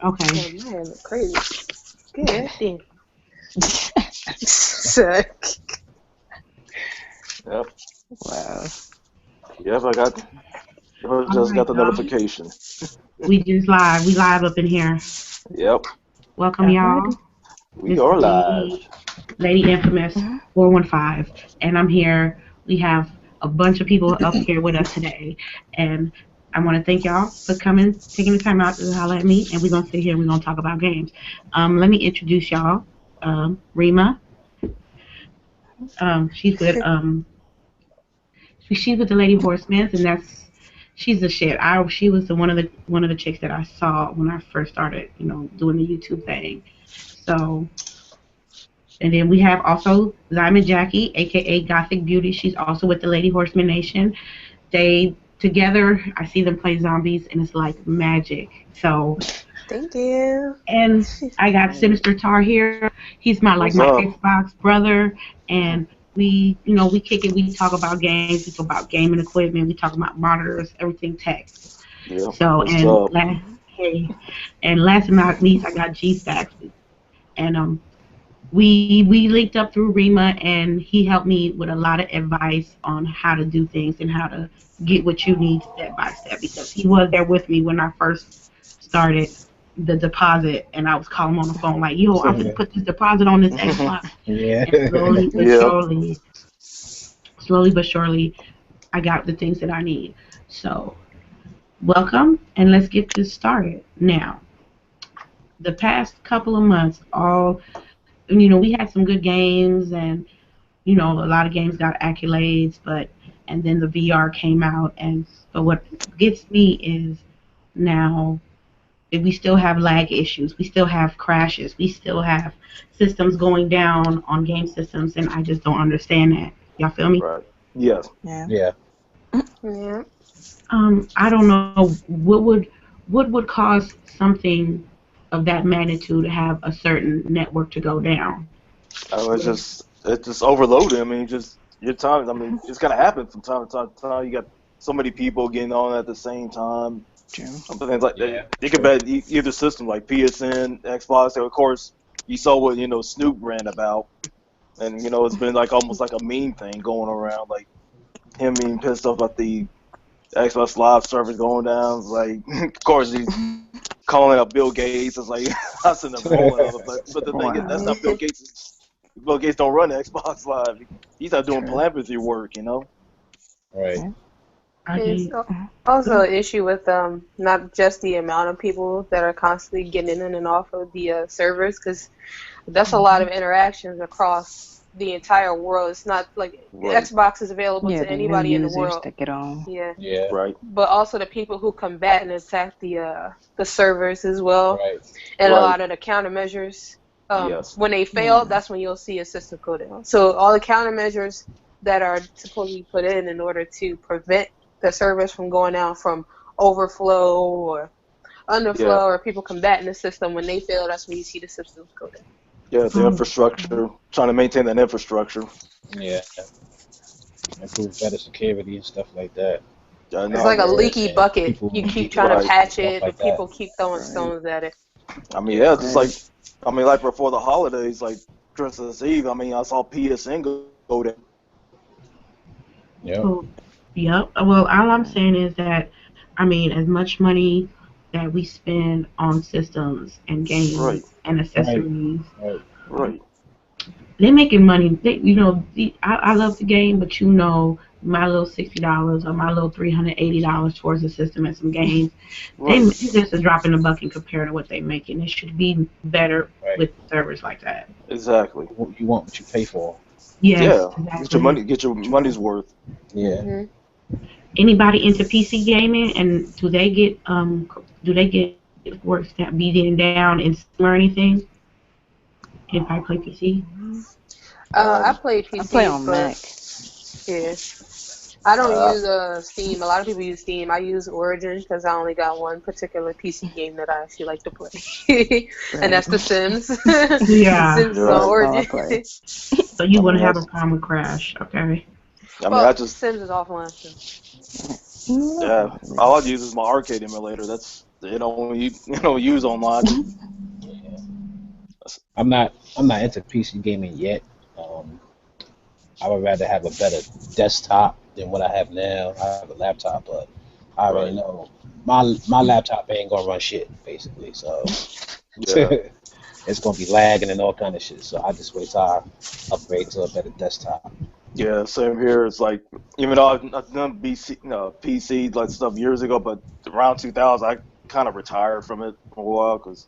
Okay. Oh man, crazy. Good damn. Sick. Yep. Wow. Yep, I All just right, got the y'all. notification. We just live. We live up in here. Yep. Welcome, y'all. Alrighty. We This are is live. Lady Infamous Mhm. 415, and I'm here. We have a bunch of people up here with us today, and I want to thank y'all for coming, taking the time out to holler at me, and we're gonna sit here and we're gonna talk about games. Let me introduce y'all. Reema. She's with she's with the Lady Horsemen, and she's the shit. She was the one of the chicks that I saw when I first started, doing the YouTube thing. So, and then we have also Ziamomd Jackie, aka Gothic Beauty. She's also with the Lady Horseman Nation. They together, I see them play zombies, and it's like magic. So, Thank you. and I got Sinister Tarheel. He's What's my up? Xbox brother, and we kick it. We talk about games. We talk about gaming equipment. We talk about monitors, everything tech. Yep. So, What's up? hey, and last but not least, I got Gstacks, and we linked up through Reema, and he helped me with a lot of advice on how to do things and how to get what you need step by step, because he was there with me when I first started the deposit, and I was calling him on the phone like, yo, I'm gonna put this deposit on this Xbox, Yeah. and Yep. slowly but surely, I got the things that I need. So welcome, and let's get this started now. The past couple of months, we had some good games, and a lot of games got accolades, and then the VR came out, but what gets me is now we still have lag issues, we still have crashes, we still have systems going down on game systems, and I just don't understand that. Y'all feel me? Right. Yes. Yeah. Yeah. Yeah. I don't know what would cause something of that magnitude to have a certain network to go down. It's just overloaded. I mean, just your time. I mean, it's gonna happen from time to time. You got so many people getting on at the same time. True. Some things like Yeah. that. You can bet either system, like PSN, Xbox. And of course, you saw what Snoop ran about, and it's been like almost like a meme thing going around, like him being pissed off about the Xbox Live service going down. It's like, of course, he's calling up Bill Gates. It's like I send him rolling on it, but the thing is, that's Wow. not Bill Gates. Bill Gates don't run Xbox Live. He's not doing True. philanthropy work. Right. Yeah. I There's can't. also an issue with not just the amount of people that are constantly getting in and off of the servers, because that's a lot of interactions across the entire world. It's not like Right, Xbox is available Yeah, to the new anybody in the users world. that get on. Yeah, Yeah. right, but also the people who combat and attack the servers as well, Right. and a right. lot of the countermeasures. Yes, When they Yeah. fail, that's when you'll see a system go down. So all the countermeasures that are supposed to be put in order to prevent the servers from going down from overflow or yeah, underflow or people combating the system, when they fail, that's when you see the systems go down. yeah. The Um, infrastructure, trying to maintain that infrastructure. Yeah. Improve better security and stuff like that. I It's know. like a And, leaky and bucket. people You keep trying to details Right. and patch stuff it, like but that. people keep throwing Right. stones at it. I mean, Yeah. yeah, just like Right. like before the holidays, like Christmas Eve. I mean, I saw PSN go down. Yep. oh, yep. Well, all I'm saying is that, I mean, as much money that we spend on systems and games Right, and Right. accessories, Right. right. they're making money. I love the game, but my little $60 or my little $380 towards the system and some games, Right. it's just a drop in the bucket compared to what they're making. It should be better Right. with servers like that. Exactly. You want what you pay for. Yes, Yeah. exactly. Get your money's worth. Yeah. Hmm. Anybody into PC gaming, and do they get works that be getting down in Steam or anything? If I play PC? I Um, play I play PC, on but Mac. yeah, I don't uh, use Steam. A lot of people use Steam. I use Origin because I only got one particular PC game that I actually like to play, and Right. that's The Sims. The Yeah. Sims is on yeah. That's all I Origin. play. So you I mean, wouldn't have a problem with Crash, okay? Well, just Sims is offline too. No, yeah. All I use is my arcade emulator. they don't use online. Yeah. I'm not into PC gaming yet. I would rather have a better desktop than what I have now. I have a laptop, but I already Right. know my laptop ain't gonna run shit basically. So Yeah. it's gonna be lagging and all kind of shit. So I just wait till I upgrade to a better desktop. Yeah, same here. It's like, even though I've done PC like stuff years ago, but around 2000, I kind of retired from it for a while because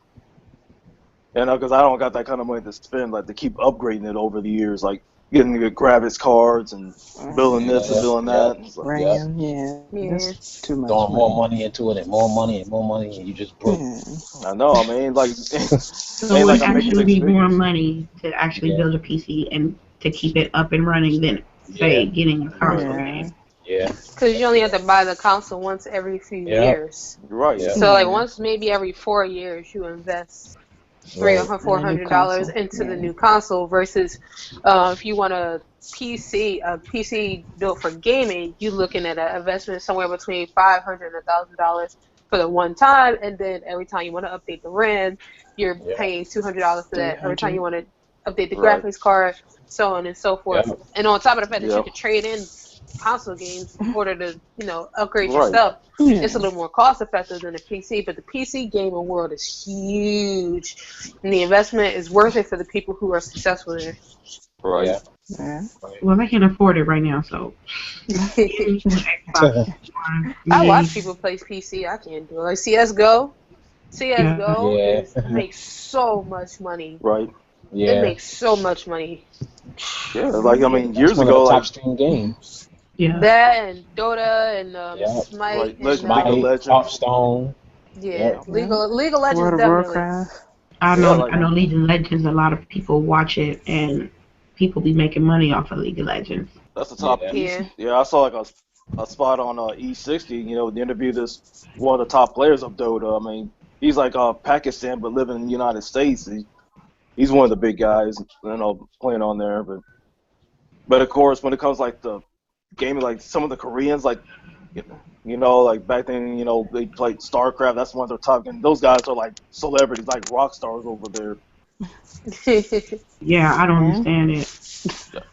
I don't got that kind of money to spend, like to keep upgrading it over the years, like getting the graphics cards and building this and Yeah, building yep, that. It's like, yep. RAM, yeah, Yeah. that's too much Throwing more money. money into it and more money and more money, and you just broke. Yeah. I know. I mean, like, So it ain't would like I'm making actually six be more figures. money to actually Yeah, build a PC and to keep it up and running than, yeah, say, getting a console Yeah. game. yeah, Because you only have to buy the console once every few yep, years. You're right. yep. So like Yeah. once maybe every 4 years you invest three Right. or And four a new hundred dollars console. into the Yeah. new console versus if you want a PC built for gaming, you looking at an investment somewhere between $500 and $1,000 for the one time, and then every time you want to update the RAM, you're Yeah, paying $200 for that. Every time you 300. want to update the Right. graphics card, so on and so forth. yep, And on top of the fact that you Yeah. could trade in console games in order to upgrade your Right. stuff, it's a Yeah. little more cost effective than a PC. But the PC gaming world is huge, and the investment is worth it for the people who are successful there. Right. yeah, Yeah. right. Well, I can afford it right now, so maybe an Xbox One, I maybe. watch people play PC. I can't do it. Like CS:GO. Yeah. CS:GO Yeah, makes so much money. Right. It yeah. makes so much money. Yeah. Like, I mean, That's years one of the ago, like, top stream games. Yeah. That and Dota and Yep. Smite right, and League of Smite, Legends. Hearthstone. yeah, Yep. Yeah. League of Legends World of definitely. Warcraft. Yeah. Like, I know League of Legends, a lot of people watch it and people be making money off of League of Legends. that's the top Yeah. East. Yeah. Yeah, I saw like a spot on E60. They interviewed this one of the top players of Dota. I mean, he's like Pakistan but living in the United States. He's one of the big guys, playing on there. But of course, when it comes like the gaming, like some of the Koreans, like like back then, they played StarCraft. That's one of their top. And those guys are like celebrities, like rock stars over there. Yeah, I don't Yeah. understand it.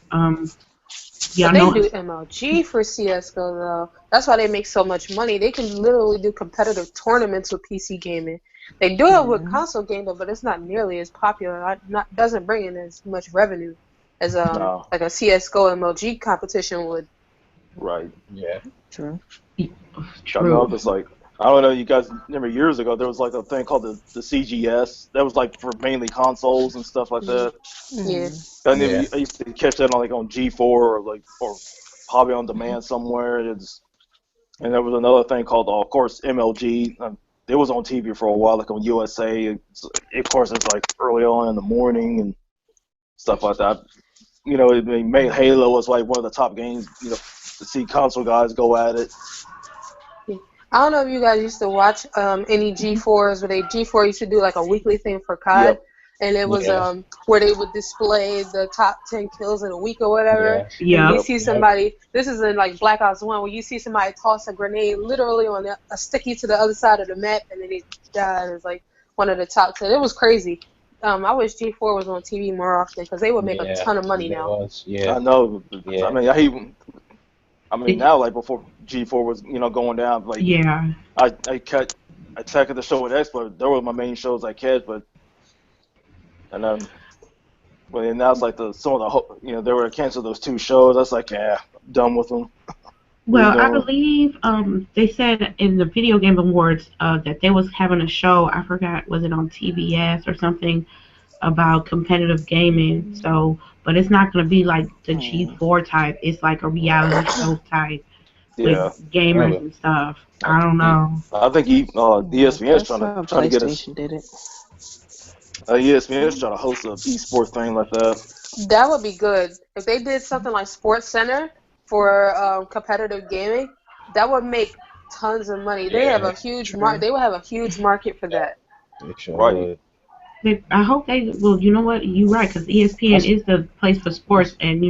Y'all But they know, do MLG for CS:GO though. That's why they make so much money. They can literally do competitive tournaments with PC gaming. They do it with Yeah. console gaming, but it's not nearly as popular. Doesn't bring in as much revenue as No, like a CS:GO MLG competition would. right. Yeah. True. I know, true. because like I don't know, you guys remember years ago there was like a thing called the CGS that was like for mainly consoles and stuff like that. Yeah. I Yeah. used to catch that on G4 or probably on demand somewhere. And there was another thing called, of course, MLG. It was on TV for a while, like on USA. Of course, it's like early on in the morning and stuff like that. It made Halo was like one of the top games. To see console guys go at it. I don't know if you guys used to watch any G4s where G4 used to do like a weekly thing for COD, Yep. and it was Yeah. where they would display the top 10 kills in a week or whatever, Yeah. and you Yep. see Yep. somebody. This is in like Black Ops 1 where you see somebody toss a grenade literally on a sticky to the other side of the map, and then they die. And it's like one of the top 10. It was crazy. I wish G4 was on TV more often because they would make a Yeah. ton of money There now. was. Yeah. I know. Yeah. I mean now, like before G4 was going down, like Yeah. I checked the show with X, but those were my main shows I catch. But and then when they announced like some of they were to cancel those two shows, I was like, yeah, I'm done with them. Well, I Redoing. believe they said in the Video Game Awards that they was having a show. I forgot, was it on TBS or something, about competitive gaming. So, but it's not going to be like the G4 type. It's like a reality show type with Yeah, gamers Really. and stuff. Uh, I don't know. I think Yeah. ESPN is That's how trying to get us. PlayStation did it. ESPN is trying to host a esports thing like that. That would be good if they did something like Sports Center for competitive gaming. That would make tons of money. They have Yeah. a huge True. They would have a huge market for Yeah. that. They sure Right. would. I hope they. Well, you know what? You're right, because ESPN That's, is the place for sports, that's and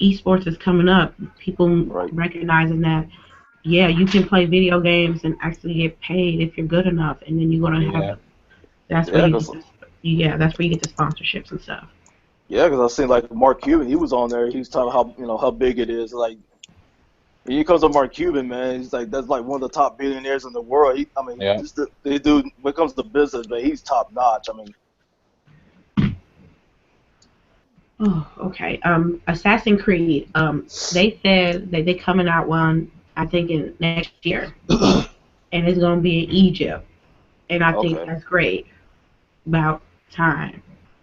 esports is coming up. People Right. recognizing that. yeah, you can play video games and actually get paid if you're good enough, and then you're gonna Yeah. have. That's where Yeah, you cause get the, yeah, that's where you get the sponsorships and stuff. yeah, 'cause I seen like Mark Cuban, he was on there. He was talking how how big it is. Like when it comes to Mark Cuban, man, he's like that's like one of the top billionaires in the world. I mean, Yeah. this dude when it comes to business, man, he's top notch. I mean, Oh, okay. Assassin's Creed. They said that they coming out one, I think in next year, and it's gonna be in Egypt, and I think okay, that's great. About time.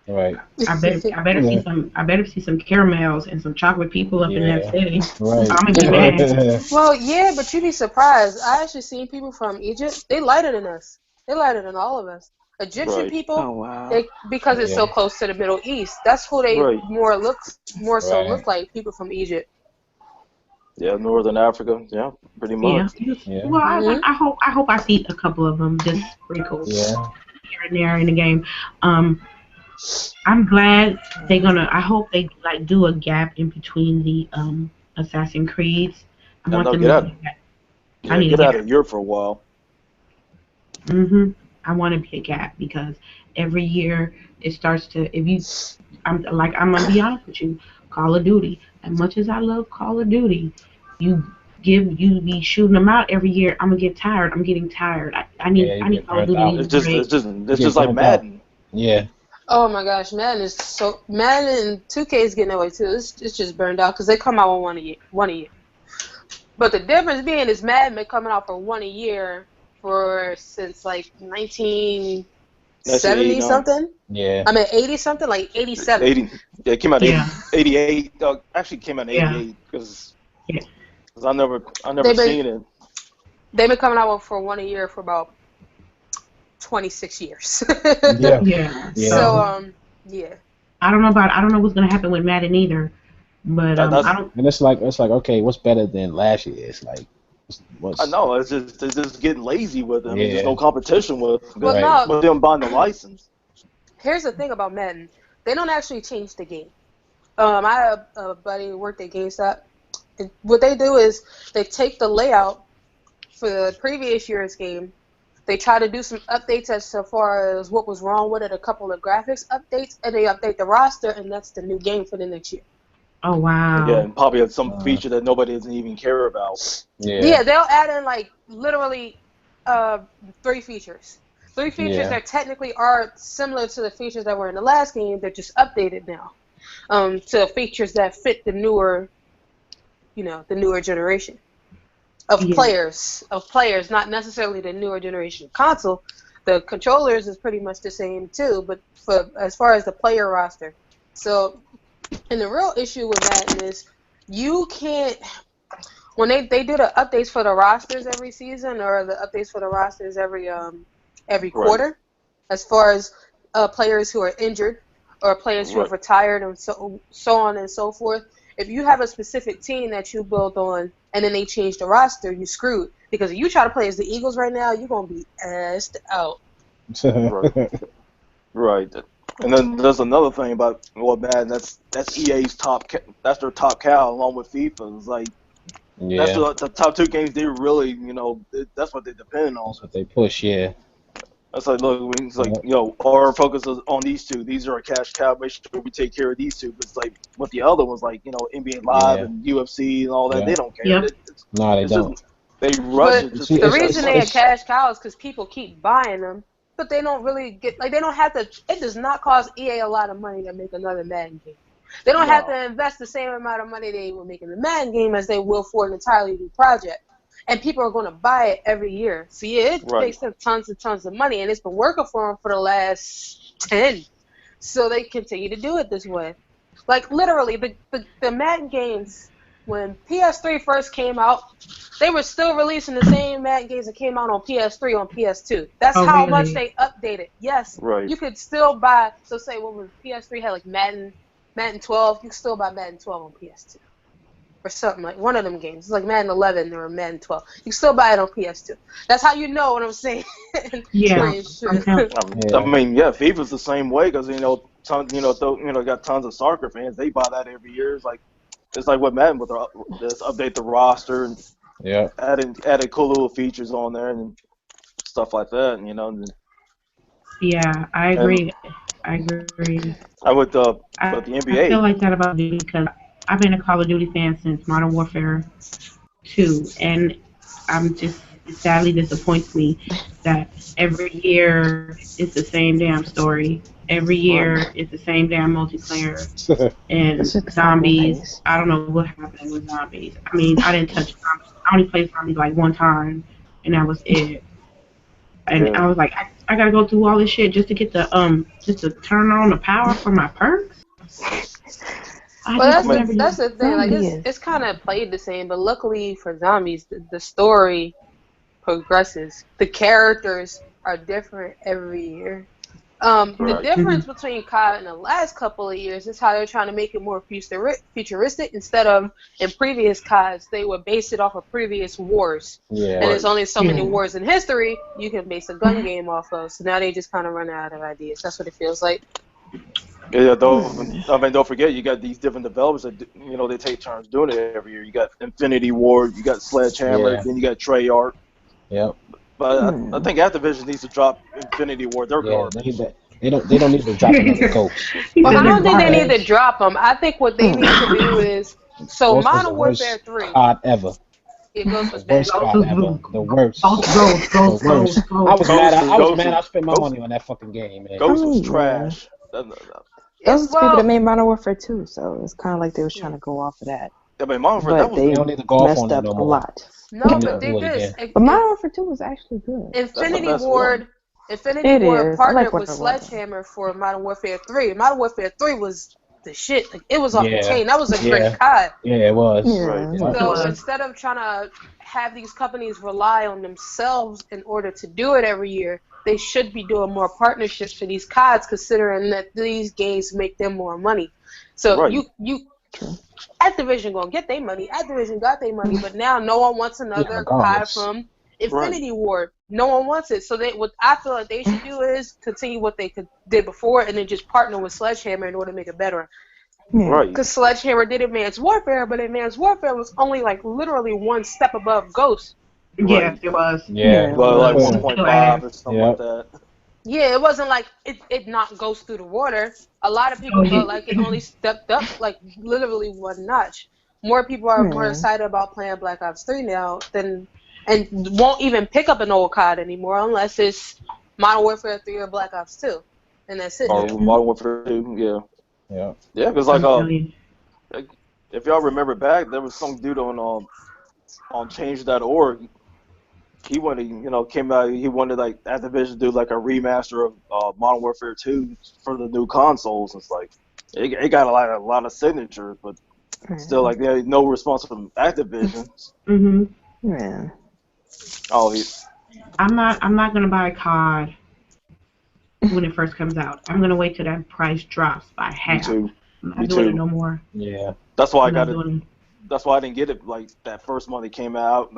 Right. See Yeah. some. I better see some caramels and some chocolate people up in that Yeah. city. Right. I'm gonna get mad. Well, yeah, but you'd be surprised. I actually seen people from Egypt. They lighter than us. They lighter than all of us. Egyptian right, people, Oh wow. they because it's so Yeah. close to the Middle East. That's who they right. more so Right. look like. People from Egypt. Yeah, Northern Africa. Yeah, pretty Yeah. much. Yeah. Well, Hmm. I hope I see a couple of them just sprinkled Yeah. here and there in the game. Um, I'm glad they're gonna. I hope they like do a gap in between the Assassin's Creeds. I I want know. them to do that. I Yeah, need a get out gap. of Europe for a while. I want to be a gap because every year it starts to. If you, I'm gonna be honest with you. Call of Duty. As much as I love Call of Duty, you you be shooting them out every year. I'm gonna get tired. I'm getting tired. Yeah. I You need get Call of burnt Duty. out. Needs a break. You It's get just like burnt out. Madden. Yeah. Oh my gosh, Madden and 2K is getting away too. It's just burned out because they come out with one a year. But the difference being is Madden been coming out for one a year for since like 1970 1989. something. Yeah. I mean 80 something, like 87. 80. Yeah, it came out Yeah, 88. Actually, came out yeah, 88 because yeah, I never They've been seen it. they've been coming out for one a year for about 26 years. Yeah. yeah. Yeah. So So yeah. I don't know what's gonna happen with Madden either. But I That's don't. And it's like okay, what's better than last year? It's like I what's know. It's just getting lazy with it. I mean, there's yeah. no competition Well, Right. no, with them buying the license. here's the thing about Madden. They don't actually change the game. I have a buddy who worked at GameStop. And what they do is they take the layout for the previous year's game. They try to do some updates as so far as what was wrong with it, a couple of graphics updates, and they update the roster, and that's the new game for the next year. Oh Yeah, wow. and probably have some Uh, feature that nobody doesn't even care about. yeah. Yeah, they'll add in like literally uh, three features. Three features Yeah. that technically are similar to the features that were in the last game. They're just updated now to features that fit the newer, the newer generation of Yeah. players. Not necessarily the newer generation console. The controllers is pretty much the same too, but for as far as the player roster. So, and the real issue with that is you can't when they do the updates for the rosters every season or the updates for the rosters every Right. quarter, as far as players who are injured or players who Right. have retired and so on and so forth. If you have a specific team that you build on and then they change the roster, you screwed. Because if you try to play as the Eagles right now, you're gonna be assed out. Right. Right. And then there's another thing about Madden. That's EA's that's their top cow along with FIFA. It's like that's Yeah. the top two games they really that's what they depend on. That's what they push. Yeah. That's like look, it's like Yeah. our focus is on these two. These are a cash cow. Make sure we take care of these two. But it's like what the other ones like NBA Live Yeah. and UFC and all that. Yeah. They don't care. Yep. No, they It's don't. just they rush But it. Just See, to the get that reason they money. are cash cows is because people keep buying them, but they don't really get they don't have to. It does not cost EA a lot of money to make another Madden game. They don't have No. to invest the same amount of money they will make in the Madden game as they will for an entirely new project. And people are going to buy it every year. So yeah, it Right. makes them tons and tons of money, and it's been working for them for the last 10. So they continue to do it this way. Like literally, the Madden games when PS3 first came out, they were still releasing the same Madden games that came out on PS3 on PS2. That's Oh how much really? they updated. Yes, Right. you could still buy. So say what was PS3 had like Madden 12. You could still buy Madden 12 on PS2 or something like one of them games. It's like Madden 11 or Madden 12. You can still buy it on PS2. That's how you know what I'm saying. Yeah. Pretty sure. I'm telling. I Yeah. mean, yeah, FIFA's the same way because got tons of soccer fans. They buy that every year. It's like what Madden with this update the roster and Yeah. added cool little features on there and stuff like that. You know, Yeah, I and agree. I agree. I would I but the I feel NBA. like that about Duty because I've been a Call of Duty fan since Modern Warfare 2, and I'm just it sadly disappoints me that every year it's the same damn story. Every Right. year it's the same damn multiplayer It's and just a copy and zombies. paste. I don't know what happened with zombies. I mean, I didn't touch zombies. I only played zombies like one time, and that was it. And Yeah. I was like, I gotta go through all this shit just to get the just to turn on the power for my perks. I Well, just I mean, never that's did. the thing. Like Zombie is. it's kind of played the same, but luckily for zombies, the story progresses. The characters are different every year. The right. difference between COD in the last couple of years is how they're trying to make it more futuristic. Instead of in previous CODs, they would base it off of previous wars. Yeah. And there's Right. only so many Yeah. wars in history you can base a gun game off of. So now they just kind of run out of ideas. That's what it feels like. Yeah, Hmm. don't forget you got these different developers that they take turns doing it every year. You got Infinity Ward, you got Sledgehammer, Yeah. then you got Treyarch. Yep. But I Hmm. think Activision needs to drop Infinity Ward. They're Yeah. They need garbage. that. They don't need to drop another Ghost. He Well, said I they're don't think they need to garbage. drop them. I think what they need to Hmm. do is so Ghost was the Modern Warfare worst 3. COD ever. It goes The was bad. worst Ghost COD was ever. The Ghost, worst. Ghost, The Ghost, worst. Ghost, Ghost. I was mad. I spent my Ghost, money on that fucking game, man. I Ghost was mean, yeah. trash. Those It's are the people that well, made Modern Warfare 2, so it's kind of like they was trying yeah. to go off of that. I mean, Modern Warfare, that But was They they don't need to go off on messed that up no a more. lot. No, Don't need but to dig do it this. again. But Modern Warfare 2 was actually good. that's the Infinity best one. Ward Infinity It Ward is. I like partnered what with I want. Sledgehammer for Modern Warfare 3. Modern Warfare 3 was the shit. Like, it was off the Yeah. chain. That was a great Yeah. COD. Yeah. It was. Right. Yeah. Yeah. It So was. instead of trying to have these companies rely on themselves in order to do it every year, they should be doing more partnerships for these CODs, considering that these games make them more money. So Right. you True. Activision gonna get their money. Activision got their money, but now no one wants Yeah. another COD Regardless. from Right. Infinity Ward. No one wants it. So what I feel like they should do is continue what they did before, and then just partner with Sledgehammer in order to make it better. Yeah. Right. Because Sledgehammer did Advanced Warfare, but Advanced Warfare was only like literally one step above Ghost. Right. Yes, it was. Yeah. Yeah, it Well, like was. He still 1.5 ass. or something Yeah. like that. Yeah, it wasn't like it knocked Ghost through the water. A lot of Oh, people felt like it only stepped up like literally one notch. More people are more Yeah. excited about playing Black Ops 3 now than and won't even pick up an old COD anymore unless it's Modern Warfare 3 or Black Ops 2. And that's it. Or Yeah. Modern Warfare 2, yeah. Yeah. Yeah, because I'm telling you. if y'all remember back, there was some dude on change.org. He wanted, came out. He wanted like Activision to do like a remaster of Modern Warfare 2 for the new consoles. It's like it got a lot of signatures, but still, like there no response from Activision. Mhm. Yeah. Oh, he, I'm not gonna buy a COD when it first comes out. I'm gonna wait till that price drops by me half. too. I'm not Me doing it too. no more. Yeah. That's why I I'm got not it. doing it. That's why I didn't get it like that first month it came out.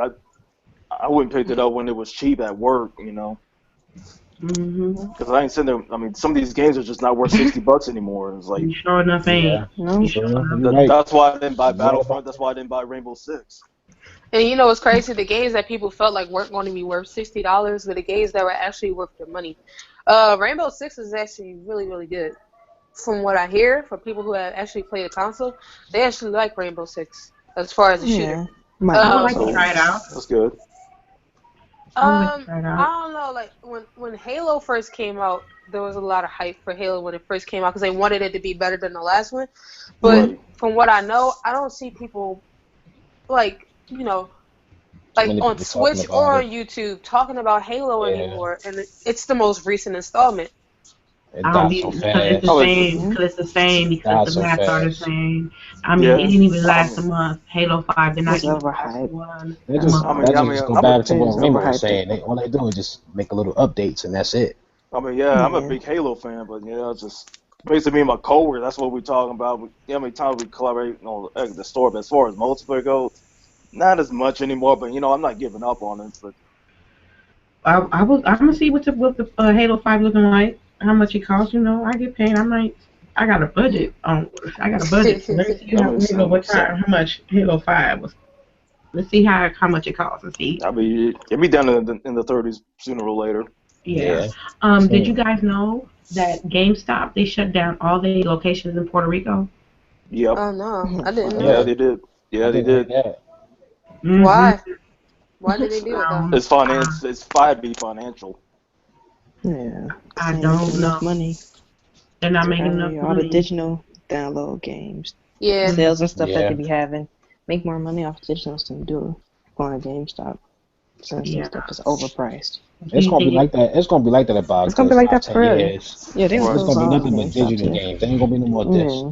I wouldn't pick it up when it was cheap at work, Mhm. because I ain't sitting there. I mean, some of these games are just not worth $60 anymore. It's like You sure enough ain't. Yeah. No. You sure True. enough. You're right. that's why I didn't buy You're right about Battlefront. That's why I didn't buy Rainbow Six. And you know what's crazy? The games that people felt like weren't going to be worth $60 were the games that were actually worth their money. Rainbow Six is actually really, really good. From what I hear from people who have actually played the console, they actually like Rainbow Six as far as a shooter. Yeah. Might I would as like to well. try it out. That's good. I would like to try it I out. don't know. Like when Halo first came out, there was a lot of hype for Halo when it first came out because they wanted it to be better than the last one. But Right. from what I know, I don't see people like like Many on people talking Twitch about or it. on YouTube talking about Halo Yeah. anymore, and it's the most recent installment. It I don't died be so because it's the Oh, fast. same. Because it's the same. Because Died the so maps are the fast. same. I mean, it yeah. didn't even I last a mean, month. Halo 5 did It not was even last overhyped. They a That's just month. all. that just go I'm a back to They what just Reema was overhyped it. saying. All they do is just make a little updates and that's it. yeah, I'm a Yeah. big Halo fan, but it's just basically me and my coworker. That's what we're talking about. How many times we collaborate on the store, but as far as multiplayer goes, not as much anymore. But I'm not giving up on it. But I'm gonna see what the Halo 5 looking like. How much it costs. I get paid. I got a budget. I got a budget. So let me see I mean, how much Halo 5 was. Let's see how much it costs. Let's see. I mean, it'll be down in the 30s sooner or later. Yeah. Yeah. Did you guys know that GameStop, they shut down all their locations in Puerto Rico? Yep. Oh no, I didn't know Yeah, that. they did. Yeah, I they didn't did. hear that. Why? Why did they do it though? It's finance. It's 5B financial. Yeah. I They ain't don't making enough know. money. They're not making enough Apparently, all the money. digital download games, Yeah. sales and stuff that Yeah. they be having, make more money off digital than do going to GameStop. Since Yeah. some stuff is overpriced. It's gonna be like that. It's gonna be like that about It's gonna be like that 10 forever. years. Yeah, they gonna It's close gonna be all nothing but GameStops digital here. games. There ain't gonna be no more discs.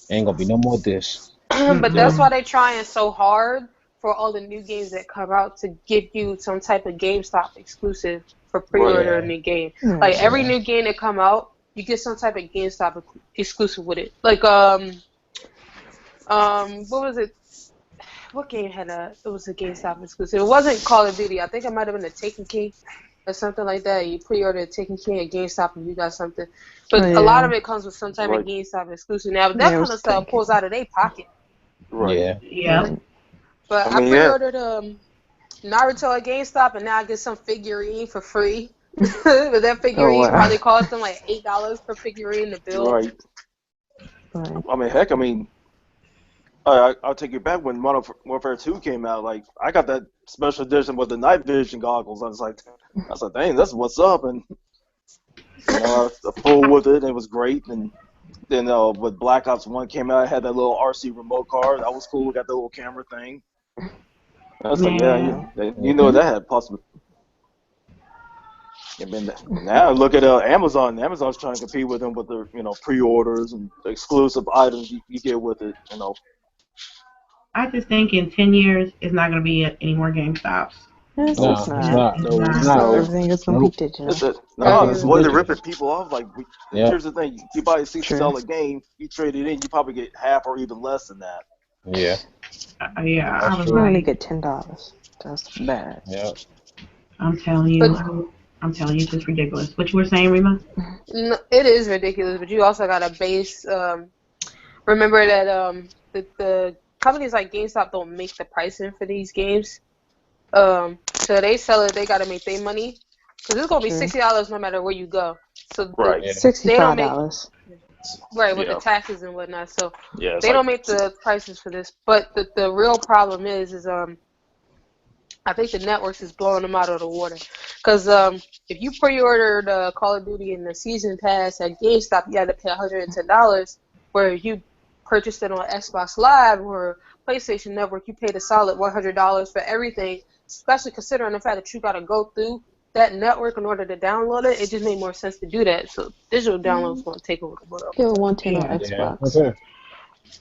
Yeah. Ain't gonna be no more discs. But that's why they're trying so hard for all the new games that come out to give you some type of GameStop exclusive for pre-order a new game. Yeah. Like every new game that come out, you get some type of GameStop exclusive with it. Like what was it? What game had it was a GameStop exclusive? It wasn't Call of Duty. I think it might have been a Taken King or something like that. You pre-ordered Taken King at GameStop and you got something. But a lot of it comes with some type of GameStop exclusive. Now, that kind of stuff pulls out of their pocket. Right. Yeah. But I pre-ordered Naruto at GameStop and now I get some figurine for free. But that figurine probably cost them like $8 per figurine to build. Right. I mean, heck, I'll take it back when Modern Warfare 2 came out. Like, I got that special edition with the night vision goggles. I was like, dang, that's what's up. And I fooled with it. And it was great. And then when Black Ops 1 came out, I had that little RC remote car. That was cool. We got the little camera thing. I was like, you know that had possible. I mean, now look at Amazon. Amazon's trying to compete with them with their pre-orders and the exclusive items you get with it. I just think in 10 years, it's not going to be any more GameStops. It's not. Everything is going to be digital. It's what they're ripping people off. Like, here's the thing: you buy a $60 game, you trade it in, you probably get half or even less than that. Yeah. I was you only get $10. That's bad. Yeah. I'm telling you, it's just ridiculous. What you were saying, Reema? No, it is ridiculous, but you also got a base. Remember that the companies like GameStop don't make the pricing for these games. So they sell it. They got to make their money because it's gonna be $60 no matter where you go. So $65. With the taxes and whatnot. So they don't make the prices for this. But the real problem is I think the networks is blowing them out of the water. Because if you pre-ordered Call of Duty in the season pass at GameStop, you had to pay $110. Where if you purchased it on Xbox Live or PlayStation Network, you paid a solid $100 for everything. Especially considering the fact that you got to go through that network in order to download it. It just made more sense to do that. So digital downloads going to take over the world. Still $110 on Xbox. Okay.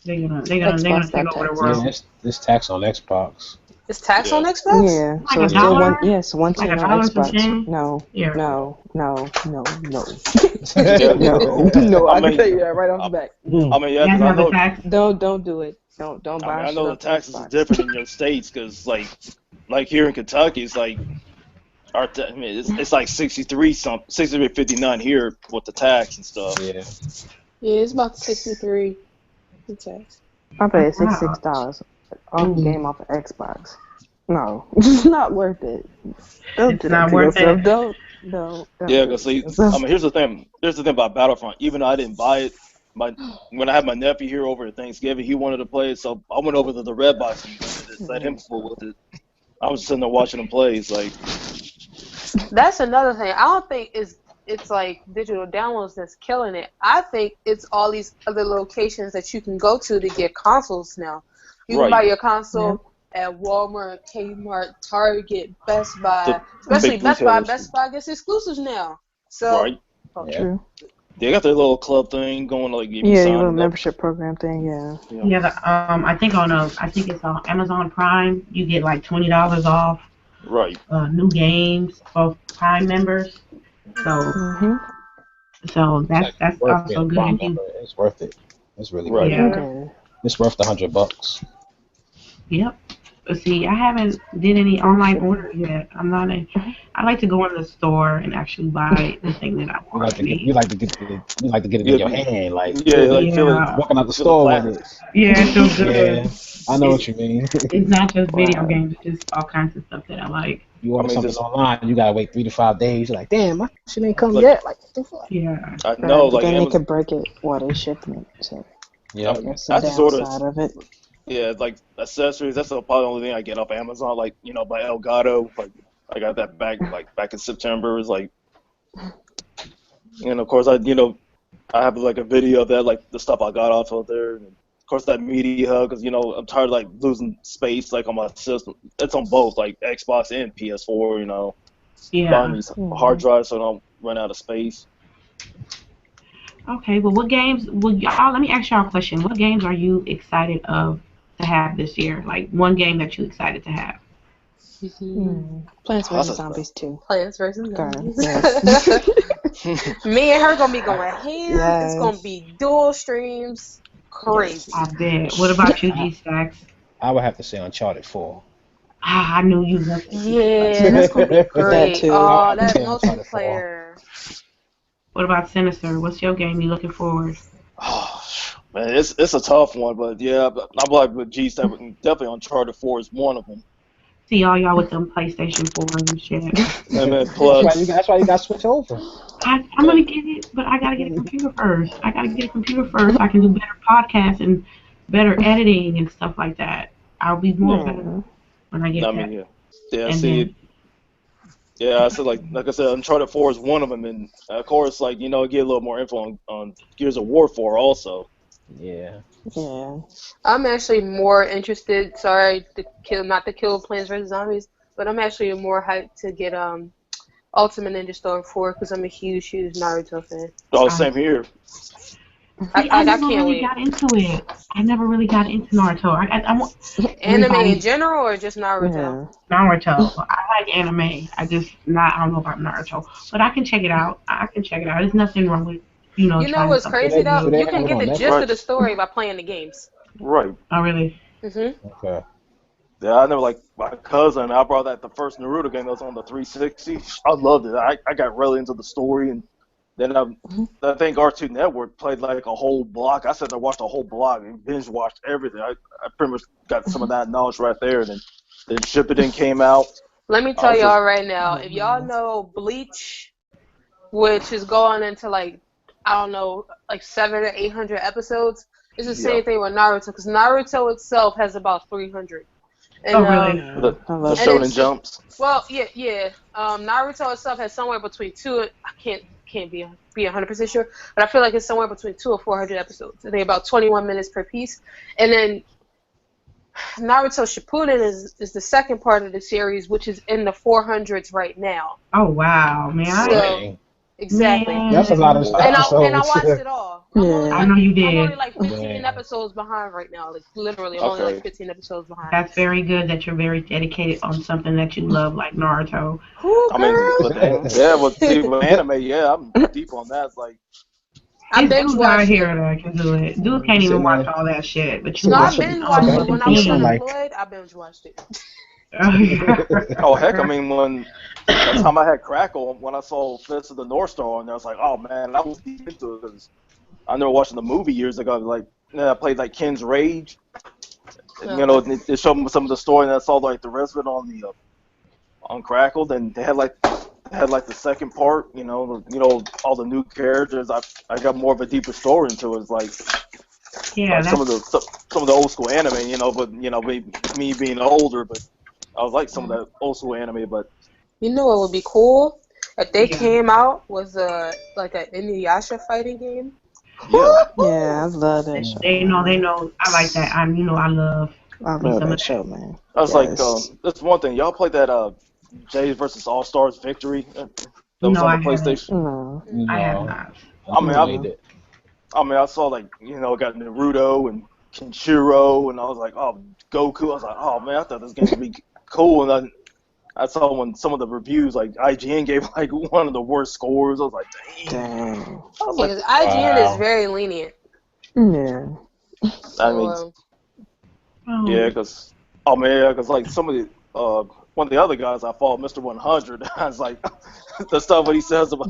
They're gonna take over the world. Yeah, it's tax on Xbox. It's tax on Xbox? Yeah. Like so a dollar? Yes, $110 on Xbox. No. No, I can tell you that right off the bat. I mean, yeah, I know, tax. Don't do it. Don't buy. I know the taxes is different in your states because, like here in Kentucky, it's like it's like 63.59 here with the tax and stuff. Yeah, it's about 63. The tax. I paid $66 on the game off of Xbox. No, it's not worth it. It's not worth it. Don't. Yeah, because here's the thing. Here's the thing about Battlefront. Even though I didn't buy it, when I had my nephew here over at Thanksgiving, he wanted to play it, so I went over to the Red Box and let him fool with it. I was sitting there watching him play. It's like that's another thing. I don't think it's like digital downloads that's killing it. I think it's all these other locations that you can go to get consoles now. You can buy your console at Walmart, Kmart, Target, Best Buy. Especially Best Buy. Best Buy gets exclusives now. So true. They got their little club thing going, like your little membership program thing. Yeah. I think it's on Amazon Prime. You get like $20 off. Right. New games for Prime members. So. So that's also good. It's worth it. It's really right. good. It's worth $100. Yep. But see, I haven't did any online orders yet. I'm not a. I like to go in the store and actually buy the thing that I You want. like to get, you like to get the, you like to get it in Yeah, your hand, like yeah, feel it, like Yeah, walking out the feel the store with it. plastic. yeah, it feels Yeah, good. I know what It's you mean. it's not just video Right. games. It's just all kinds of stuff that I like. You I order mean, something just online, you gotta wait 3 to 5 days. You're like, damn, my shit ain't come like yet. Like, what the fuck? Yeah. I Right, know, but like then they Amazon. could break it while they shipping it. So I Yep. mean, that's the I just ordered. downside of it. Yeah, like accessories. That's probably the only thing I get off Amazon. Like by Elgato. Like I got that back in September. It's like, and of course I have like a video of that, like the stuff I got off of there. And of course that media hub, because I'm tired of like losing space like on my system. It's on both like Xbox and PS4. Buying Yeah. these hard Hmm. drives so I don't run out of space. Okay. Well, what games? Well, y'all. Let me ask y'all a question. What games are you excited of to have this year? Like one game that you excited to have. Plants Oh, vs that's Zombies 2. Plants vs. Okay. Zombies. Yes. Me and her gonna be going ham. It's gonna Yes. be dual streams. Yes. I Crazy. bet. What about you, I, G Stacks? I would have to say Uncharted 4. Ah, I knew you was gonna say G-Stacks. Yeah, that's gonna be That great. I too. would Oh, have to that say Uncharted 4. multiplayer. What about Sinister? What's your game you looking forward? Oh, man, it's a tough one, but yeah, I'm like with G7. Definitely Uncharted 4 is one of them. See all y'all with them PlayStation 4s and shit. And then That's why plus, you got to switch over. I'm gonna get it, but I gotta get a computer first. I gotta get a computer first so I can do better podcasts and better editing and stuff like that. I'll be more better Yeah. when I I get mean, that. yeah. And See, then, yeah, I said like I said, Uncharted 4 is one of them, and of course, like get a little more info on Gears of War 4 also. Yeah. Yeah. I'm actually more interested. Sorry to kill, not to kill Plants vs Zombies, but I'm actually more hyped to get Ultimate Ninja Storm 4 because I'm a huge Naruto fan. Oh, I same here. see. I I never can't really wait. got into it. I never really got into Naruto. I want Anime in everybody general or just Naruto? Yeah. Naruto. I like anime. I just not. I don't know about Naruto, but I can check it out. I can check it out. There's nothing wrong with You know trying what's something crazy though? Do new. they You have can it get on the gist of Right, the story by playing the games. right. Oh really? Mhm. Okay. Yeah, I know. Like my cousin, I brought that the first Naruto game that was on the 360. I loved it. I got really into the story, and then I think R2 Network played like a whole block. I sat there watched a whole block and binge watched everything. I pretty much got some of that knowledge right there. And then Shippuden came out. Let me I tell was just y'all right now, Oh if y'all man. know Bleach, which is going into like I don't know, like 700 or 800 episodes, it's the yeah. same thing with Naruto because Naruto itself has about 300, Oh and really? The Yeah. I the love and Shonen it's Bleach. Jumps. well, yeah. Naruto itself has somewhere between two. I can't be 100% sure, but I feel like it's somewhere between 200 or 400 episodes. I think about 21 minutes per piece, and then Naruto Shippuden is the second part of the series, which is in the 400s right now. Oh wow, man. So Dang. exactly, That's a lot of Man. and I episodes. watched it all. I Yeah. know you I'm only did. like 15 Damn. episodes behind right now. Like literally, I'm only like Okay. 15 episodes behind. That's very good that you're very dedicated on something that you love, like Naruto. Who I mean, girl? with yeah, with anime, yeah, I'm deep on that. It's like, I It's binge dudes out watched here it. that can do it. Dudes You can't even sitting watch there, all that shit, but you No, sitting there I watching binge sipping, watched sipping it that when motherfucking I was Capri Sun 10. like, unemployed. I binge watched it. oh heck, I mean when that time I had Crackle when I saw Fist of the North Star, and I was like, oh man, I was deep into it because I remember watching the movie years ago. Like, I played like Ken's Rage. Okay. It showed me some of the story, and I saw like the rest of it on the on Crackle. Then they had like the second part. All the new characters. I got more of a deeper story into it. It's Yeah, like that's some of the old school anime. But me being older, but I was like some of the old school anime. But You know what would be cool? If they yeah. came out with like an Inuyasha fighting game. yeah, Yeah, I love that They, show, they know, they man. know. I like that. I love I me love some of that that. show, man. I was like, Yes. that's one thing. Y'all played that Jay versus All Stars Victory that was No, on I the haven't. PlayStation. No. I have no, not. I I never mean, I, played No. it. I mean, I saw like got Naruto and Kenshiro, and I was like, oh, Goku. I was like, oh man, I thought this game would be cool, and I saw when some of the reviews like IGN gave like one of the worst scores. I was like, dang. Dang. I was Yeah, like, because IGN is Wow. very lenient. Yeah. I So mean, um, yeah, Oh, because Oh man, because like some of the one of the other guys I follow, Mr. 100, I was like the stuff what he says about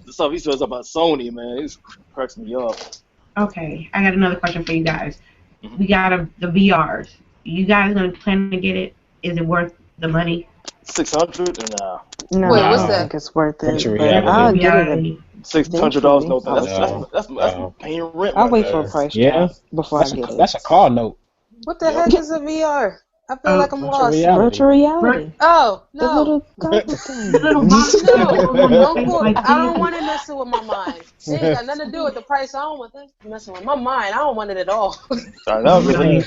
the stuff he says about Sony, man, it cracks me up. Okay, I got another question for you guys. Mhm. We got the VRs. You guys gonna plan to get it? Is it worth the money? 600 and No, Wait, I what's don't that? think it's worth it. Virtual But reality. I'll get it Reality. $600. No, eventually. that's No. paying rent I'll right wait there. for a price Yeah. drop before I That's get it. a car note. What the Yep. heck is a VR? I feel like I'm Virtual lost. reality. Virtual reality. Oh, The no. little goggle thing. The little box that you No, put on your don't face pull. like I don't this. want it messing with my mind. It ain't got nothing to do with the price. I don't want that messing with my mind. I don't want it at all. That would be Really?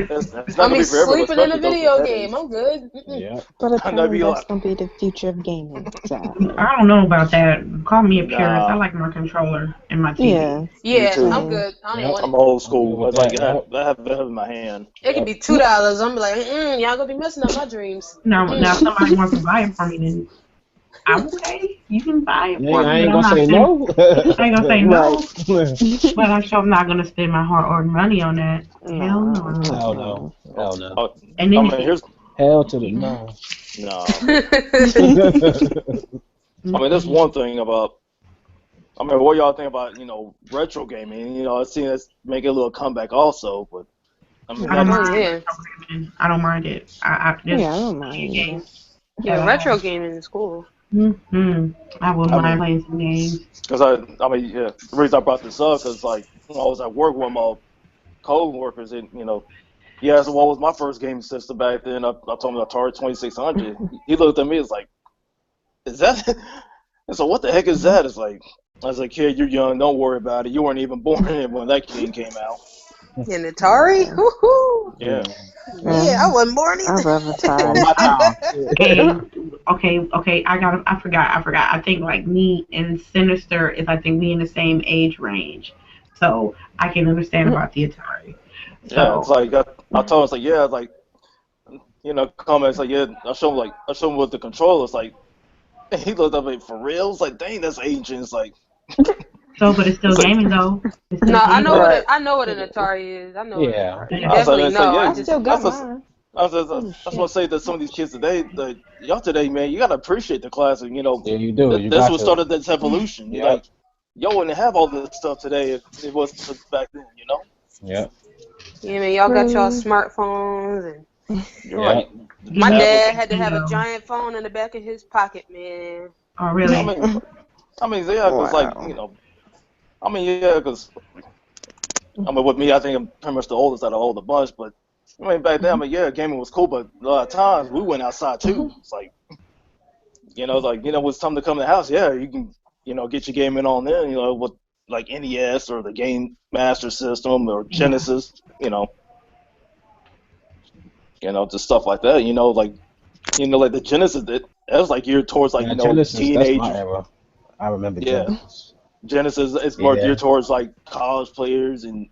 that's not I gonna mean, be for everyone, sleeping in a especially those video with game. headaches. I'm good. Yeah. But That'd apparently be that's like, gonna be the future of gaming. Sadly. I don't know about that. Call me a purist. I nah, like my controller and my Yeah. TV. me Yeah, too. I'm Same. good. I don't Yep. want I'm it. old I'm good school. with It's like that. Yep. I have that in my hand. It could be $2. I'm like, y'all gonna be messing up my dreams. Now, if somebody wants to buy it for me, then I'm okay. You can buy it for I me, ain't but I'm gonna not say saying, no. I ain't gonna say no. Right. But I'm sure I'm not gonna spend my hard-earned money on that. Hell no. Hell no. Hell no. Oh, And I then mean, here's Hell to the no. no. I mean, there's one thing about. I mean, what y'all think about retro gaming? I've seen us make a little comeback also, but I mean, I don't not, Oh, mind yeah. retro gaming. I don't mind it. There's Yeah, I don't mind either. games Yeah, that retro gaming is cool. I wouldn't I mind mean, playing some games. because I mean, yeah, the reason I brought this up is like when I was at work with my co-workers, and he asked what was my first gaming system back then. I told him Atari 2600. He looked at me, it's like, is that? And so what the heck is that? It's like, I was like, kid, you're young, don't worry about it. You weren't even born when that game came out. An Atari? Yeah. Woohoo! Yeah. Yeah, I wasn't born I either. love On Atari. my time. And okay, I forgot. I think like me and Sinister is I think we in the same age range, so I can understand about the Atari. Yeah, it's So like I told him, it's like, yeah, like comments like, yeah, I show him with the controller. It's like, and he looked up at me for real. It's like, dang, that's ancient. It's like, but it's still it's like, gaming though. It's still No, gaming. I know what an Atari is. I know what Yeah. an Atari is. You I was like, definitely know. yeah, I I just still got that's mine. I was Oh, that's what I say that some of these kids today, y'all today, man, you gotta appreciate the classic. Yeah, you do. You That's got what to. started this evolution. You're Yep. like, y'all wouldn't have all this stuff today if it wasn't back then. Yep. yeah, man, y'all got y'all True. smartphones and You're Yep. right. my Give me dad had to have a Nintendo. giant phone in the back of his pocket, man. Oh I really? mean, yeah, because like Wow. I mean, yeah, because I mean, with me, I think I'm pretty much the oldest out of all the bunch. But I mean, back then, I mean, yeah, gaming was cool, but a lot of times we went outside too. It's like, when it's time to come to the house, yeah, you can, get your gaming on there, with like NES or the Game Master System or Yeah. Genesis, just stuff like that. Like the Genesis, that was like geared towards like Yeah, Genesis, that's my teenagers. era. I remember Yeah, Genesis. Genesis is more Yeah. geared towards like college players and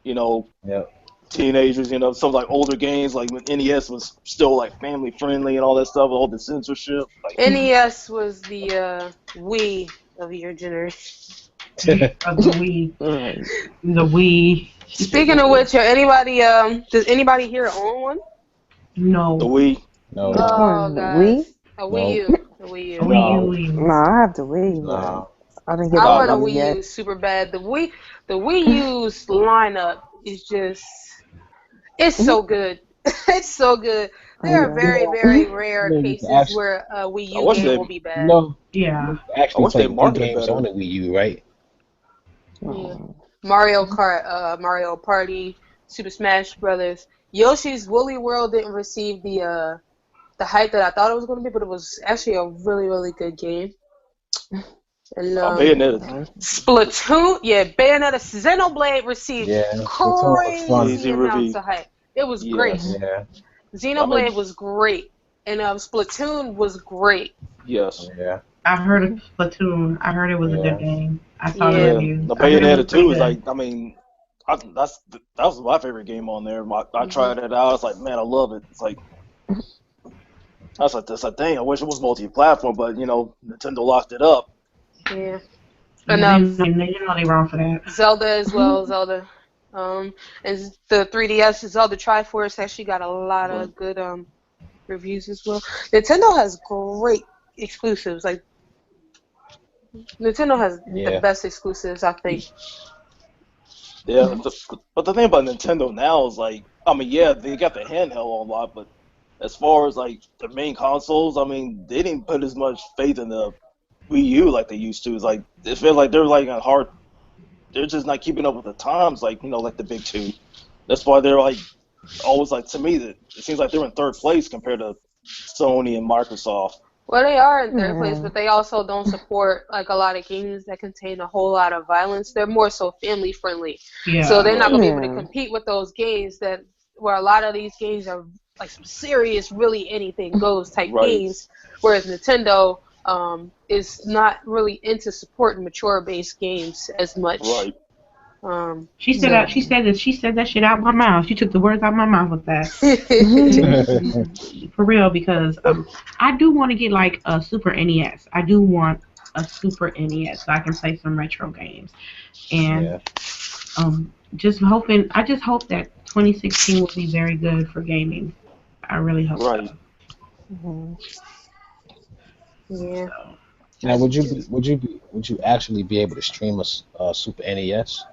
Yep. teenagers, some like older games, like when NES was still like family friendly and all that stuff, all the censorship. Like, NES was the Wii of your generation. Of the Wii. Right. The Wii. Speaking of which, does anybody here own one? the No. Wii. No. Which Oh, one? The guys. Wii? A Wii No. U. A Wii A U. Wii U. No, I have the Wii, No. but I didn't get I the want a Nah, Wii Wii yet. U super bad. The Wii U's lineup is just, it's so good. It's so good. There are Yeah. very, very rare You can cases actually, where a Wii I U wish game they, will be bad. Yeah. I actually wish play they good marketed games better. on the Wii U, right? Yeah. Oh. Mario Kart, Mario Party, Super Smash Brothers. Yoshi's Woolly World didn't receive the hype that I thought it was going to be, but it was actually a really, really good game. And Bayonetta. Splatoon, Bayonetta, Xenoblade received Yeah. Splatoon was fun. crazy Easy amounts review. of hype. It was great. Yes. Yeah. I mean, Xenoblade was great, and Splatoon was great. yes. Yeah. I heard of Splatoon. I heard it was a Yeah. good game. I saw the Yeah. reviews. The I heard it was Bayonetta pretty 2 is good. like, I mean, that was my favorite game on there. I tried it out. It's like, man, I love it. It's like, that's a thing. I wish it was multi-platform, but Nintendo locked it up. Yeah. And And they know they wrong for that. Zelda as well. Zelda. And the 3DS is Zelda Triforce actually got a lot of good reviews as well. Nintendo has great exclusives. Like Nintendo has the best exclusives, I think. Yeah, but the thing about Nintendo now is like, I mean, yeah, they got the handheld a lot, but as far as like the main consoles, I mean, they didn't put as much faith in the Wii U like they used to. It's like it feels like they're like on hard. They're just not keeping up with the times, like like the big two. That's why they're like always like to me that it seems like they're in third place compared to Sony and Microsoft. Well, they are in third place, but they also don't support like a lot of games that contain a whole lot of violence. They're more so family friendly, so they're not gonna be able to compete with those games that where a lot of these games are like some serious, really anything goes type games. Whereas Nintendo is not really into supporting mature based games as much. Right. She said that shit out my mouth. She took the words out my mouth with that. For real, because I do want to get like a Super NES. I do want a Super NES so I can play some retro games. And I just hope that 2016 will be very good for gaming. I really hope so. Yeah. Now, would you actually be able to stream a Super NES?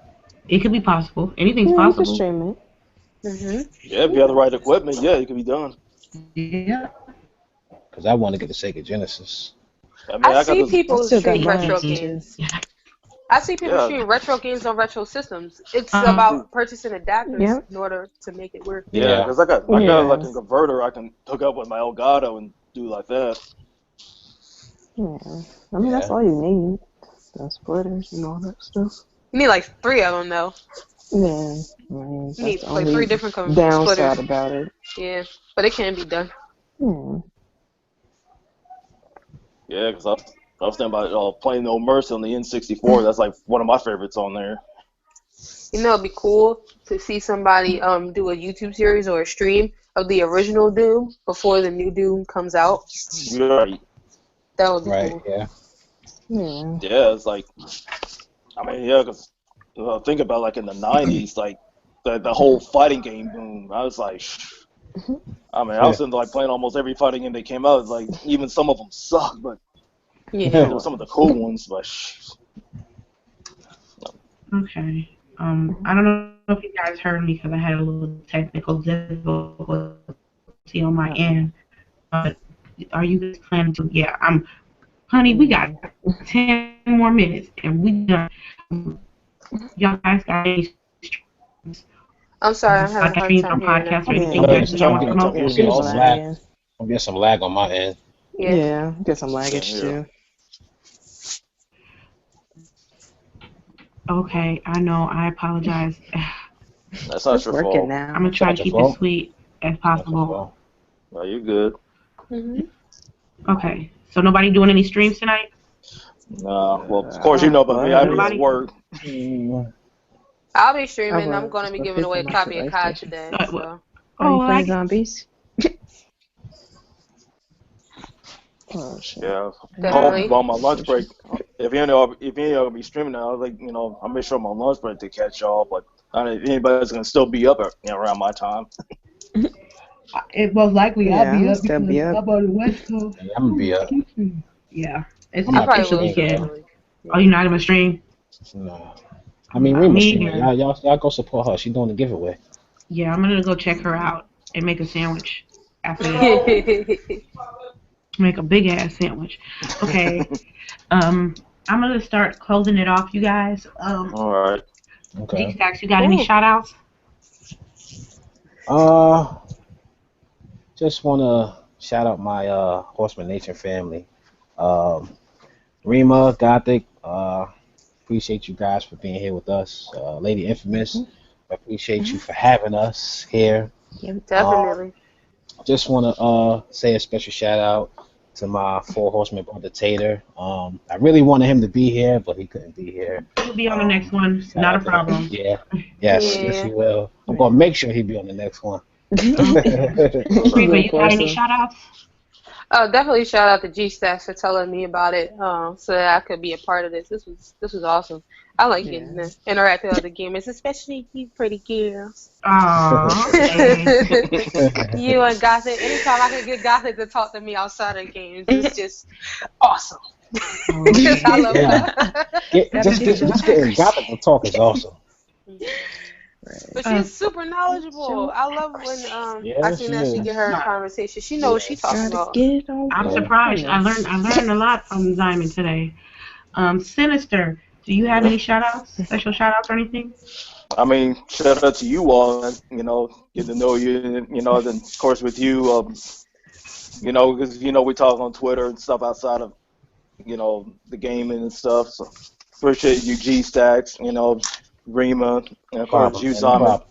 It could be possible. Anything's possible. You can stream it. Yeah, if you have the right equipment, yeah, it can be done. Yeah. Because I want to get the Sega Genesis. I mean, I see people stream retro games. Yeah. I see people stream retro games on retro systems. It's about purchasing adapters in order to make it work. Yeah, because I got like a converter I can hook up with my Elgato and do like that. Yeah, I mean that's all you need. The splitters and all that stuff. You need like 3 of them though. Yeah, I mean, you need like 3 different downside splitters. About it. Yeah, but it can be done. Yeah, because I was thinking about playing No Mercy on the N64. That's like one of my favorites on there. You know, it'd be cool to see somebody do a YouTube series or a stream of the original Doom before the new Doom comes out. Right. That would be cool. Yeah. Yeah, it's like, I mean, yeah, because think about like in the 90s, like the whole fighting game boom. I was like, I mean, I was into like playing almost every fighting game that came out. Like even some of them suck, but there were some of the cool ones. But okay, I don't know if you guys heard me because I had a little technical difficulty on my end. But are you guys planning to? Yeah, honey, we got 10 more minutes and we done. Y'all guys got any streams? I'm sorry, I'm having a hard time podcasts or anything? I'm getting some lag on my end. Yeah, get some laggage too. Okay, I know. I apologize. That's not your fault. Now. I'm gonna try to keep it sweet as possible. No, you're good. Okay, so nobody doing any streams tonight? Nah, well, of course you know about me. I be at work. I'll be streaming. I'm going to be giving away a copy of COD today. So. Are you playing zombies? Yeah. On my lunch break, if any of you be streaming now, like I make sure my lunch break to catch y'all. But I don't know if anybody's gonna still be up around my time. It most likely I'll be up still be up. I'm on the West Coast. Yeah, I'm gonna be up. Yeah, it's not officially good. Oh, you're not gonna stream? No. I mean, Reema streaming. Y'all go support her. She's doing the giveaway. Yeah, I'm gonna go check her out and make a sandwich after that. Make a big ass sandwich. Okay. I'm gonna start closing it off, you guys. All right. Okay. Gstacks, you got any shout outs? Just wanna shout out my Horseman Nation family. Reema, Gothic, appreciate you guys for being here with us. Lady Infamous, appreciate you for having us here. Yeah, definitely. Just want to say a special shout out to my Four Horsemen brother Tater. I really wanted him to be here, but he couldn't be here. He'll be on the next one. Not a problem. Yeah. Yes, he will. I'm going to make sure he'll be on the next one. Reema, you got any shout outs? Definitely shout out to Gstacks for telling me about it, so that I could be a part of this. This was awesome. I like getting Yeah. to interact with other gamers, especially you pretty girls. Aw, okay. You and Gothic. Anytime I can get Gothic to talk to me outside of games, it's just awesome. Because I love Yeah. her. Just getting Gothic to talk is awesome. But she's super knowledgeable. I love when I Yeah, seen she that she is. get her in conversation. She knows what she's talking Gotta about. get it on I'm Yeah. surprised. I learned a lot from Ziamomd today. Sinister, do you have any shout outs, special shout outs or anything? I mean, shout out to you all. You know, get to know you. You know, then of course with you, you know, because you know we talk on Twitter and stuff outside of you know the gaming and stuff. So appreciate you, Gstacks. You know, Reema, and of course you, No Simon. problem.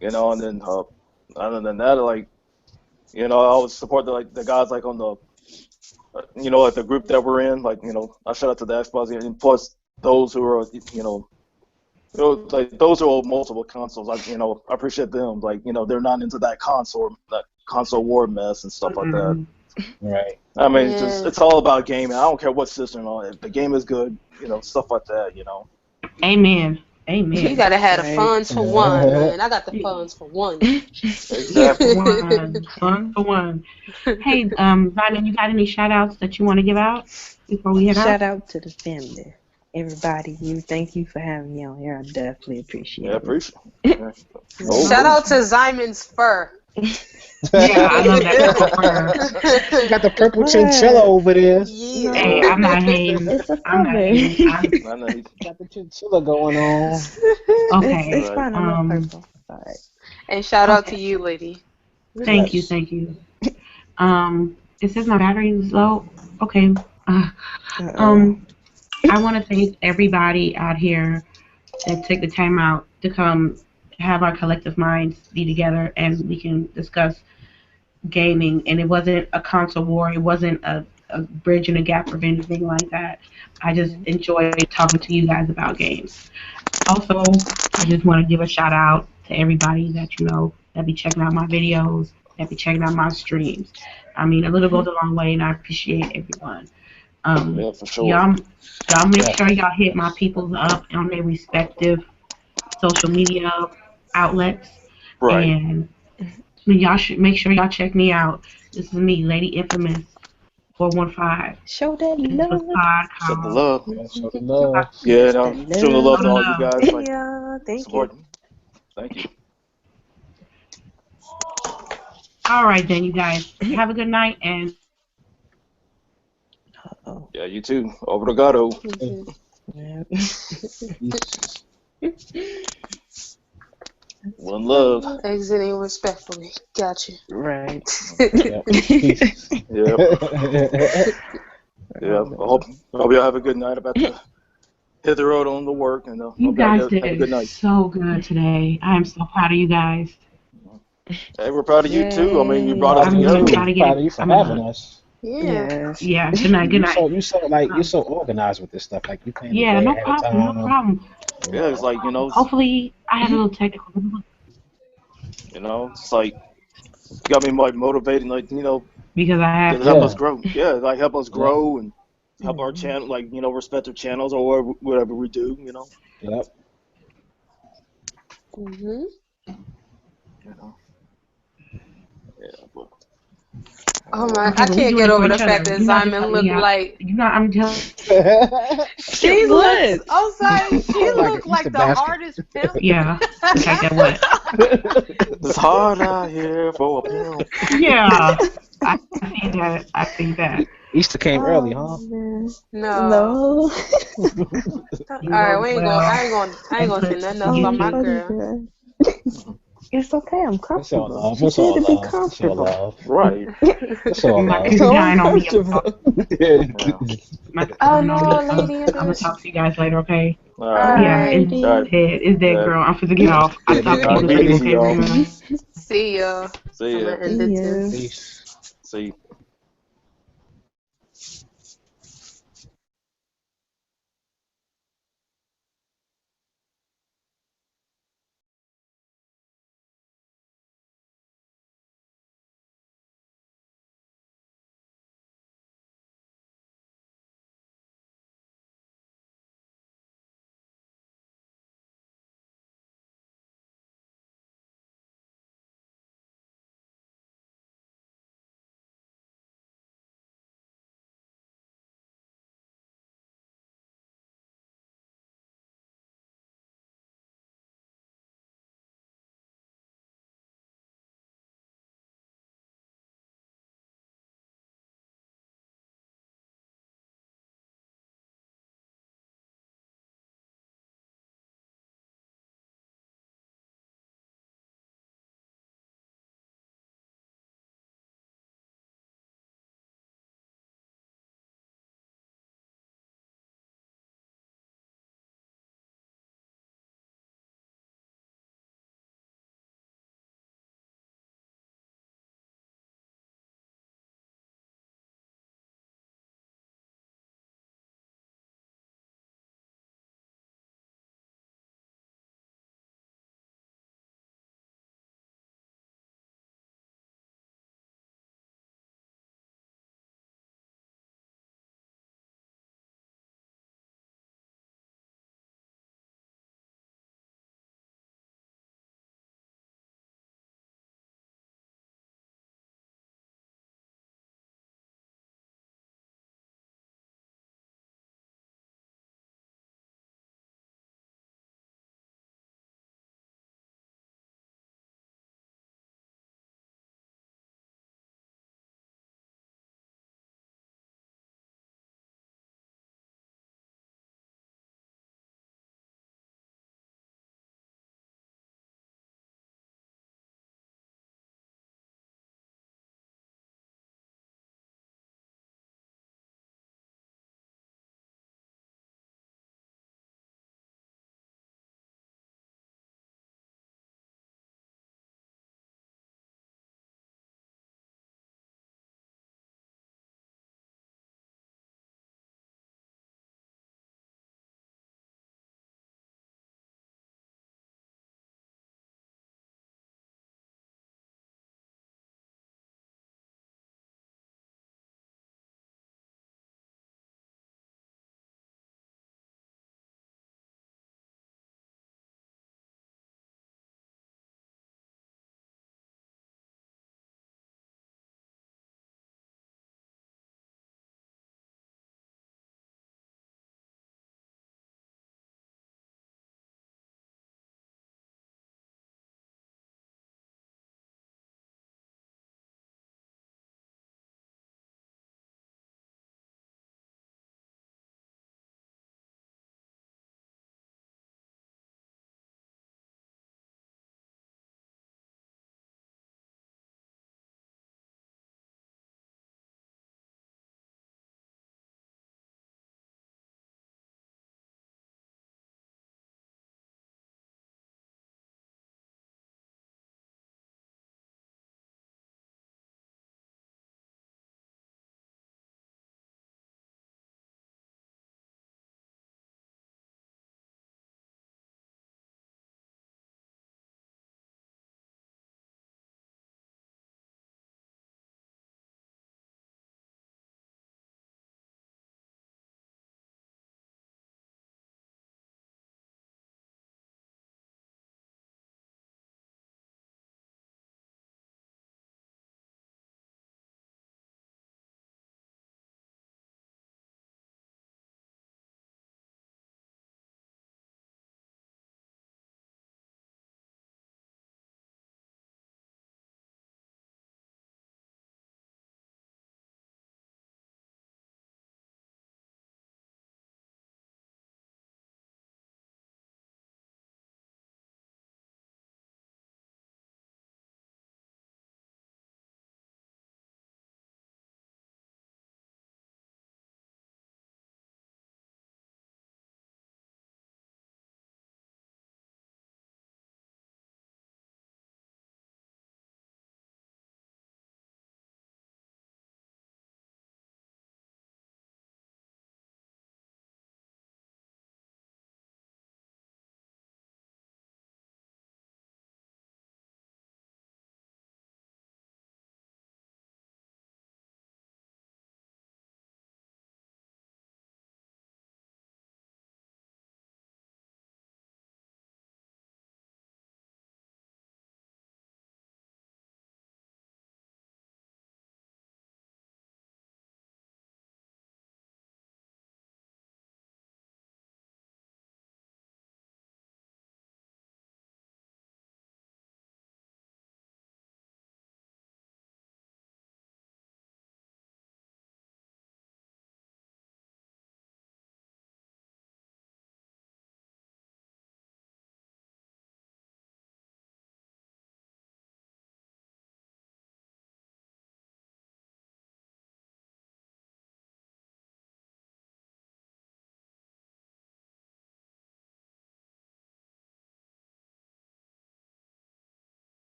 You know, and then other than that, like you know, I always support the guys like on the you know like the group that we're in. Like you know, I shout out to the Xbox and plus those who are like those who own multiple consoles. I I appreciate them. Like they're not into that console war mess and stuff like that. Right. I mean, Yeah. it's all about gaming. I don't care what system on it. If the game is good, stuff like that. Amen. You Amen. gotta have the Right. funds for one, man. I got the funds for one. Exactly. One for one. Hey, Ziamomd, you got any shout outs that you want to give out before we head Shout out? out to the family. Everybody, thank you for having me on here. I definitely appreciate Yeah, it. appreciate it. Yeah. Shout out to Zymond's fur. Yeah, I love that purple fur. You got the purple chinchilla over there. Yeah. Hey, I'm not hating. It's a I'm not cover. hating. I know you- Got the chinchilla going on. Okay. It's fine. I love Um, purple. All right. And shout out Okay. to you, lady. Thank you, Yes. thank you. It says my battery is low. Okay. Uh-oh. I want to thank everybody out here that took the time out to come have our collective minds be together and we can discuss gaming. And it wasn't a console war. It wasn't a bridging a gap or anything like that. I just enjoyed talking to you guys about games. Also, I just want to give a shout out to everybody that that be checking out my videos, that be checking out my streams. I mean, a little goes a long way, and I appreciate everyone. Yeah, for sure. Y'all make sure y'all hit my peoples up on their respective social media outlets, Right. and y'all should make sure y'all check me out. This is me, Lady Infamous 415. Show that This was love. Pod Show the Call. love. Show the love. Yeah, no, Show the show the love to all love. you guys. Like, Yeah, thank support. you. Thank you. All right, then, you guys. Have a good night, and Uh-oh. Yeah, you too. Obrigado. Yeah. One love. Exiting respectfully. Gotcha. Right. Yep. Peace. Yeah. Yeah. I hope y'all have a good night. About to hit the road on the work, and you hope y'all guys have a good did night. so good today. I am so proud of you guys. Hey, we're proud of you too. I mean, you Yay. brought us I'm together. gonna try to get Proud of it. you for I'm having gonna, us. Yeah. Yes. yeah, good night, good night. You're so organized with this stuff. Like you plan Yeah, the day no ahead of problem, no time. problem. Yeah, it's like Hopefully, I had a little technical. it's like got me like motivated, like Because I have to help Yeah. us grow. Yeah, like help us grow and help our channel, like respective channels or whatever we do. Yep. Mhm. Yeah, but Oh my! Okay, I but we can't doing get it for over the each fact other. that You're not just Simon helping looked me out. like I'm just she What? looks. I'm sorry. She Like looked a like Easter the basket. hardest pimp. yeah. Like that what? it's hard out here for a pimp. Yeah. I see that. I see that. Easter came early, huh? man. No. No. All right, we ain't going. I ain't gonna say nothing else You about my too. girl. It's okay. I'm It's all comfortable. love. She It's said all to be love. It's all comfortable. love. Right. It's all My love. kids So dying on me. uncomfortable. Yeah. My kids Oh dying on no, me. lady, I'm gonna talk to you guys later, okay? All right. Yeah, it's Alrighty. All right. dead. It's dead, Yeah. girl. I'm finna get off. I'll talk to you All right, in a be second, easy, okay, y'all. Reema? See ya. See I'm ya. gonna end it too. Peace. See.